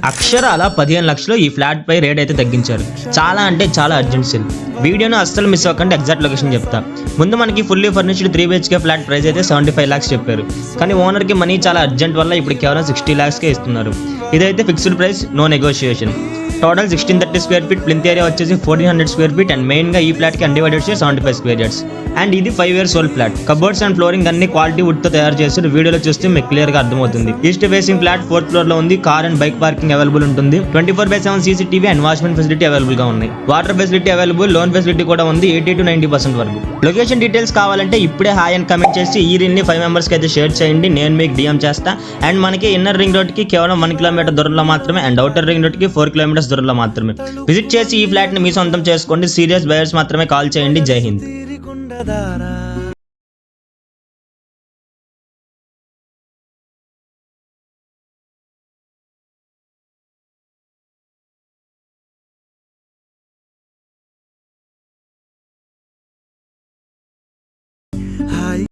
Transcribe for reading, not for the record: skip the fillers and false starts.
అక్షరాల 15 లక్షలు ఈ ఫ్లాట్ పై రేట్ అయితే తగ్గించారు. చాలా అంటే చాలా అర్జెంట్ సేల్. వీడియోను అస్సలు మిస్ అవ్వకుండా ఎగ్జాక్ట్ లొకేషన్ చెప్తా. ముందు మనకి fully furnished 3 BHK flat price అయితే 75 lakhs చెప్పారు. కానీ ఓనర్కి మనీ చాలా అర్జెంట్ వల్ల ఇప్పుడు కేవలం 60 lakhsకే ఇస్తున్నారు. ఇదైతే fixed price, no negotiation. Total 1630 square feet, plinth area వచ్చేసి 1400 స్క్వేర్ ఫీట్ అండ్ మెయిన్గా ఈ ఫ్లాట్కి undivided share 75 square yards. And ఇది 5 years old flat. Cupboards and flooring అన్ని క్వాలిటీ వుడ్తో తయారు చేసి వీడియోలో చూస్తే మీకు క్లియర్గా అర్థమవుతుంది. East facing flat 4th floor లో ఉంది. Car and bike parking available ఉంటుంది. 24/7 CCTV and watchman facility available గా ఉన్నాయి. Water facility available, loan facility కూడా ఉంది 80 to 90% వరకు. లొకేషన్ డీటెయిల్స్ కావాలంటే ఇప్పుడే హాయ్ అని కమెంట్ చేసి ఈ రీల్ ని 5 members కి అయితే షేర్ చేయండి. నేను మీకు DM చేస్తా. అండ్ మనకి ఇన్నర్ రింగ్ రోడ్ కి కేవలం 1 kilometer దూరంలో మాత్రమే అండ్ అవుటర్ రింగ్ రోడ్ కి 4 kilometers దూరంలో మాత్రమే. విజిట్ చేసి ఈ ఫ్లాట్ ని మీ సొంతం చేసుకోండి. సీరియస్ బయర్స్ మాత్రమే కాల్ చేయండి. జై హింద్.